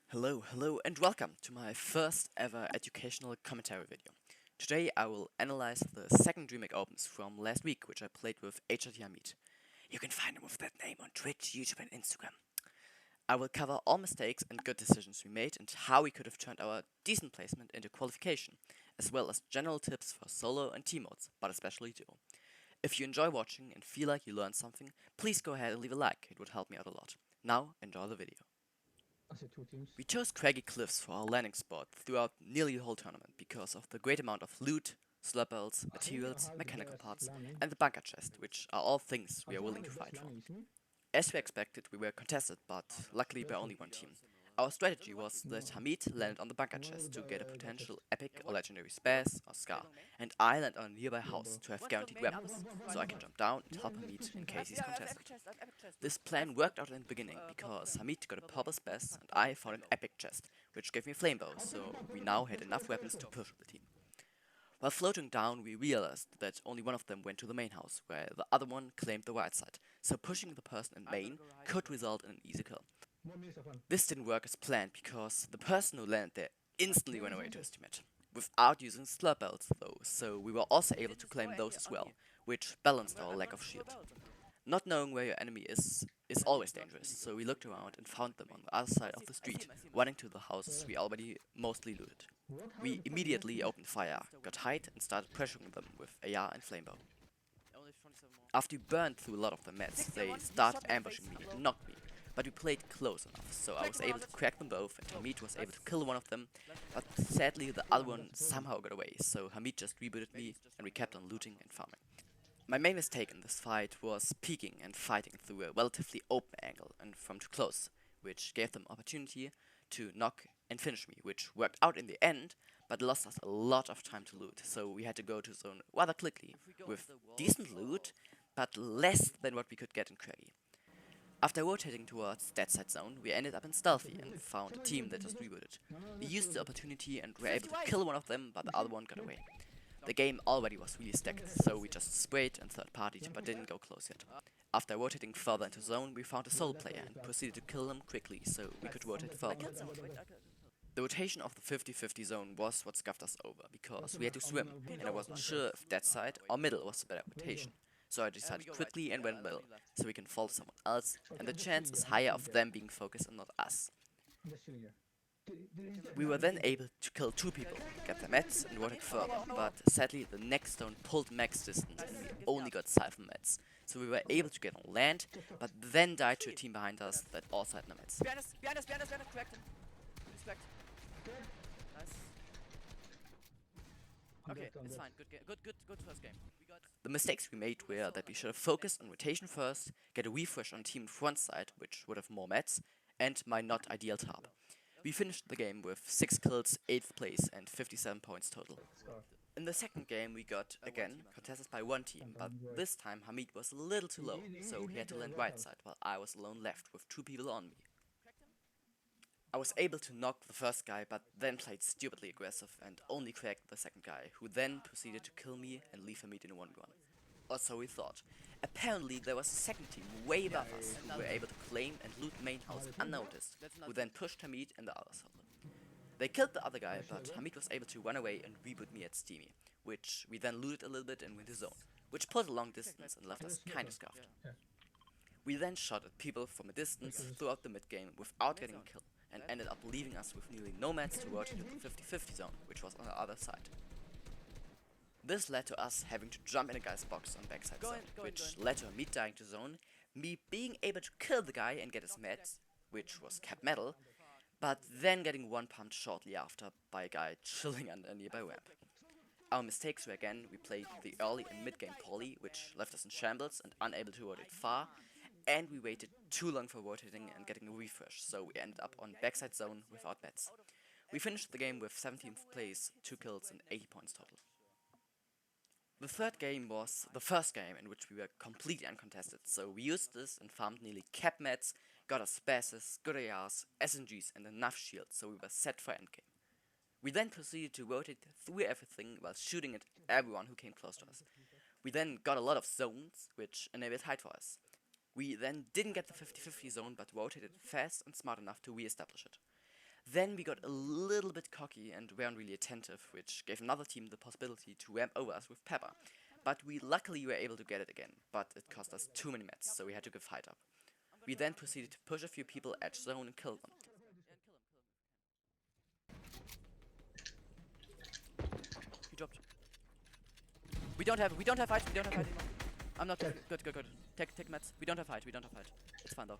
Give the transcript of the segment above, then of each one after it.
Hello, and welcome to my first ever educational commentary video. Today I will analyze the second Dreamhack Opens from last week, which I played with HRTHamid. You can find him with that name on Twitch, YouTube, and Instagram. I will cover all mistakes and good decisions we made and how we could have turned our decent placement into qualification, as well as general tips for solo and team modes, but especially duo. If you enjoy watching and feel like you learned something, please go ahead and leave a like, it would help me out a lot. Now, enjoy the video. We chose craggy cliffs for our landing spot throughout nearly the whole tournament because of the great amount of loot, slurp belts, materials, mechanical parts, and the bunker chest, which are all things we are willing to fight for. As we expected, we were contested, but luckily by only one team. Our strategy was that Hamid landed on the bunker chest to get a potential epic or legendary spaz or scar, and I land on a nearby house to have guaranteed weapons, so I can jump down and help Hamid in case he's contested. This plan worked out in the beginning because Hamid got a purple spaz and I found an epic chest, which gave me a flame bow, so we now had enough weapons to push the team. While floating down, we realized that only one of them went to the main house, where the other one claimed the right side, so pushing the person in main could result in an easy kill. This didn't work as planned because the person who landed there instantly went away to his teammate, without using slurp belts though, so we were also able to claim those as well, which balanced our lack of shield. Not knowing where your enemy is always dangerous, so we looked around and found them on the other side of the street, running to the houses we already mostly looted. We immediately opened fire, got height, and started pressuring them with AR and flamebow. After we burned through a lot of the mats, they started ambushing me and knocked me, but we played close enough, so I was able to crack them both and Hamid was able to kill one of them, but sadly the other one somehow got away, so Hamid just rebooted me and we kept on looting and farming. My main mistake in this fight was peeking and fighting through a relatively open angle and from too close, which gave them opportunity to knock and finish me, which worked out in the end, but lost us a lot of time to loot, so we had to go to zone rather quickly, with decent loot, but less than what we could get in Craggy. After rotating towards that side zone, we ended up in Stealthy and found a team that just rebooted. We used the opportunity and were able to kill one of them, but the other one got away. The game already was really stacked, so we just sprayed and third-partied, but didn't go close yet. After rotating further into zone, we found a solo player and proceeded to kill him quickly, so we could rotate further. The rotation of the 50-50 zone was what scuffed us over, because we had to swim, and I wasn't sure if that side or middle was the better rotation. So I decided quickly and went middle, so we can follow someone else, and the chance is higher of them being focused and not us. We were then able to kill two people, get their meds, and rotate further, but sadly the next stone pulled max distance and we only got siphon meds. So we were able to get on land, but then died to a team behind us that also had no meds. Cracked him. Respect. Nice. Okay, it's fine. Good first game. The mistakes we made were that we should have focused on rotation first, get a refresh on team front side, which would have more meds, and my not ideal tarp. We finished the game with 6 kills, 8th place, and 57 points total. In the second game we got, again, contested by one team, but this time Hamid was a little too low, so he had to land right side, while I was alone left with 2 people on me. I was able to knock the first guy, but then played stupidly aggressive and only cracked the second guy, who then proceeded to kill me and leave Hamid in a 1v1. Or so we thought. Apparently there was a second team way above us who were able to claim and loot main house unnoticed, who then pushed Hamid and the other solo. They killed the other guy, but Hamid was able to run away and reboot me at Steamy, which we then looted a little bit and went to zone, which pulled a long distance and left us kinda scuffed. We then shot at people from a distance throughout the mid game without getting a kill, and ended up leaving us with nearly no mats to rotate to the 50-50 zone, which was on the other side. This led to us having to jump in a guy's box on backside zone, which led to me dying to zone, me being able to kill the guy and get his meds, which was cap metal, but then getting one pumped shortly after by a guy chilling under a nearby ramp. Our mistakes were again, we played the early and mid game poly, which left us in shambles and unable to rotate far, and we waited too long for rotating and getting a refresh, so we ended up on backside zone without meds. We finished the game with 17th place, 2 kills and 80 points total. The third game was the first game in which we were completely uncontested, so we used this and farmed nearly cap meds, got us spasses, good ARs, SMGs and enough shields, so we were set for endgame. We then proceeded to rotate through everything while shooting at everyone who came close to us. We then got a lot of zones, which enabled height for us. We then didn't get the 50-50 zone, but rotated fast and smart enough to re-establish it. Then we got a little bit cocky and weren't really attentive, which gave another team the possibility to ramp over us with Pepper. But we luckily were able to get it again, but it cost us too many mats, so we had to give fight up. We then proceeded to push a few people edge zone and kill them. He dropped. We don't have fight anymore. I'm not good. Take mats. We don't have fight. It's fine though.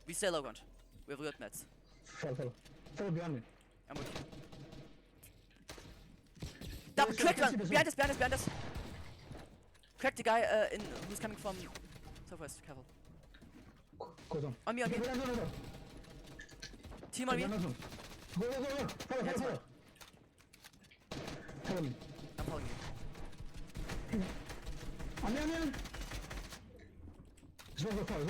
We stay low ground. We have good mats. Follow behind me. I'm with you. Double crack one! Behind us! Crack the guy who's coming from southwest. Careful. Go zone. On me. No. Team on me. Go. Follow. Follow me. I'm following you. On me. Just go forward.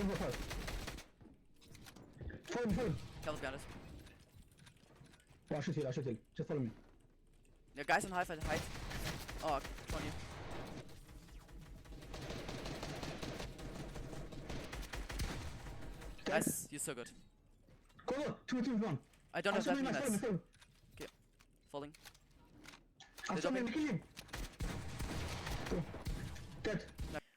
Follow me. Careful behind us. Oh, I should heal. Just follow me. Yeah, guys on height. Oh, on you. Guys, you're so good. Go. 2 teams 1. I don't have that many mats. Okay, falling. I'm killing him. Dead.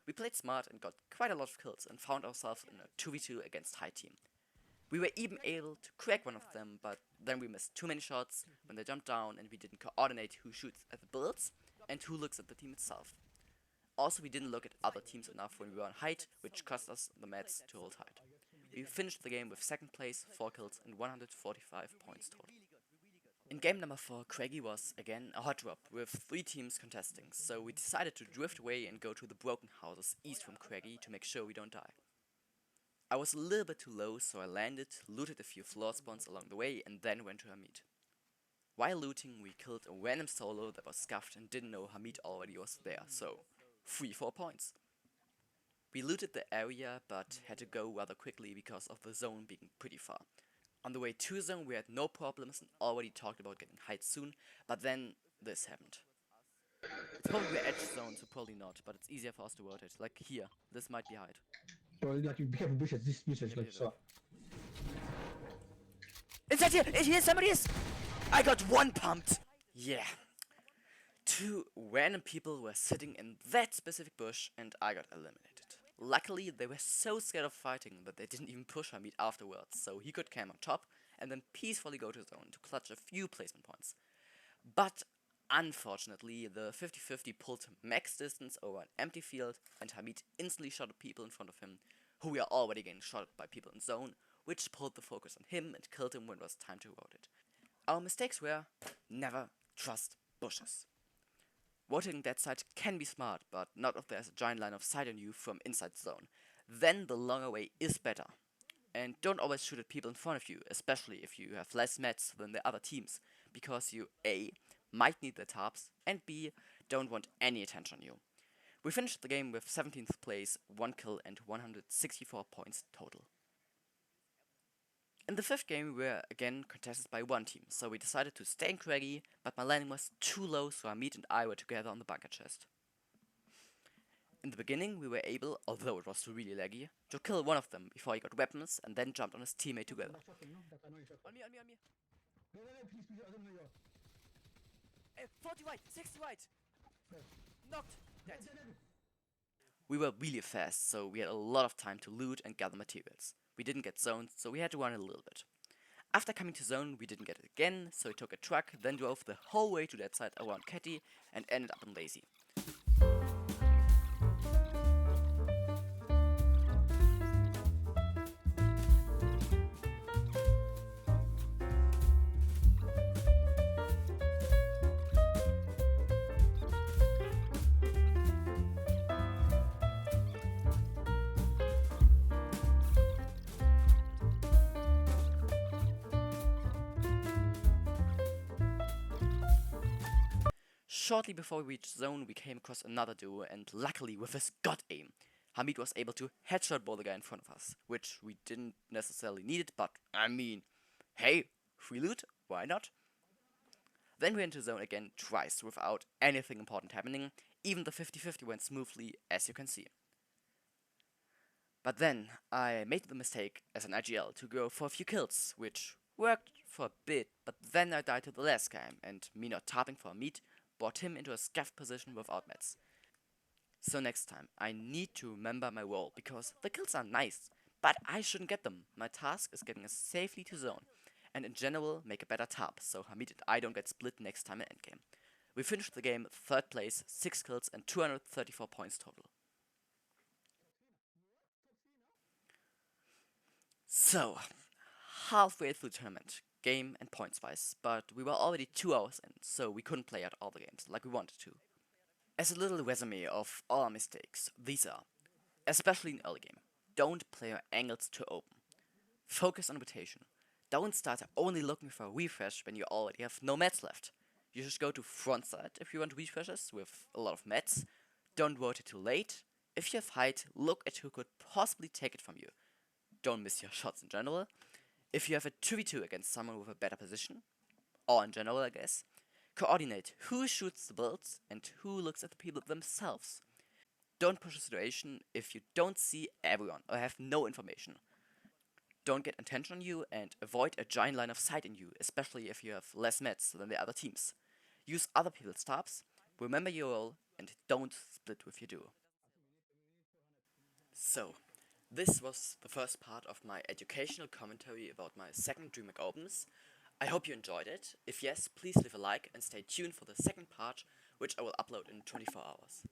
We played smart and got quite a lot of kills and found ourselves in a 2v2 against high team. We were even able to crack one of them, but then we missed too many shots when they jumped down and we didn't coordinate who shoots at the builds and who looks at the team itself. Also, we didn't look at other teams enough when we were on height, which cost us the mats to hold height. We finished the game with 2nd place, 4 kills and 145 points total. In game number 4, Craigie was again a hot drop with 3 teams contesting, so we decided to drift away and go to the broken houses east from Craigie to make sure we don't die. I was a little bit too low, so I landed, looted a few floor spawns along the way and then went to Hamid. While looting, we killed a random solo that was scuffed and didn't know Hamid already was there, so 4 points. We looted the area but had to go rather quickly because of the zone being pretty far. On the way to zone we had no problems and already talked about getting height soon, but then this happened. It's probably edge zone, so probably not, but it's easier for us to rotate. Like here, this might be height. Bro, like you be careful bushes, this bushes like so. Inside here! Here somebody is! I got 1 pumped! Yeah. 2 random people were sitting in that specific bush and I got eliminated. Luckily, they were so scared of fighting that they didn't even push Hamid afterwards, so he could camp on top and then peacefully go to zone to clutch a few placement points. But unfortunately, the 50-50 pulled max distance over an empty field and Hamid instantly shot at people in front of him, who were already getting shot by people in zone, which pulled the focus on him and killed him when it was time to rotate. Our mistakes were, never trust bushes. Rotating that side can be smart, but not if there's a giant line of sight on you from inside zone. Then the longer way is better. And don't always shoot at people in front of you, especially if you have less mats than the other teams, because you A, might need the tarps, and B, don't want any attention on you. We finished the game with 17th place, 1 kill and 164 points total. In the 5th game we were again contested by 1 team, so we decided to stay in Craigie, but my landing was too low, so Hamid and I were together on the bunker chest. In the beginning we were able, although it was really laggy, to kill one of them before he got weapons and then jumped on his teammate together. On me. Please, I don't know you. 40 white, 60 white! Knocked! Dead. We were really fast, so we had a lot of time to loot and gather materials. We didn't get zoned, so we had to run a little bit. After coming to zone, we didn't get it again, so we took a truck, then drove the whole way to that side around Catty and ended up in Lazy. Shortly before we reached zone, we came across another duo, and luckily with his god aim, Hamid was able to headshot both the guy in front of us, which we didn't necessarily need it, but I mean, hey, free loot, why not? Then we went to zone again twice without anything important happening, even the 50-50 went smoothly, as you can see. But then I made the mistake as an IGL to go for a few kills, which Worked for a bit, but then I died to the last game, and me not tapping for HRTHamid brought him into a scaffed position without meds. So next time, I need to remember my role, because the kills are nice, but I shouldn't get them. My task is getting us safely to zone, and in general make a better tap, so HRTHamid and I don't get split next time in endgame. We finished the game 3rd place, 6 kills and 234 points total. So, halfway through the tournament, game and points wise, but we were already 2 hours in, so we couldn't play out all the games like we wanted to. As a little resume of all our mistakes, these are, especially in early game, don't play your angles too open. Focus on rotation. Don't start only looking for a refresh when you already have no mats left. You should go to frontside if you want refreshes with a lot of mats. Don't rotate too late. If you have height, look at who could possibly take it from you. Don't miss your shots in general. If you have a 2v2 against someone with a better position, or in general I guess, coordinate who shoots the builds and who looks at the people themselves. Don't push a situation if you don't see everyone or have no information. Don't get attention on you and avoid a giant line of sight in you, especially if you have less mats than the other teams. Use other people's tabs, remember your role, and don't split with your duo. So, this was the first part of my educational commentary about my second Dreamhack Opens. I hope you enjoyed it. If yes, please leave a like and stay tuned for the second part, which I will upload in 24 hours.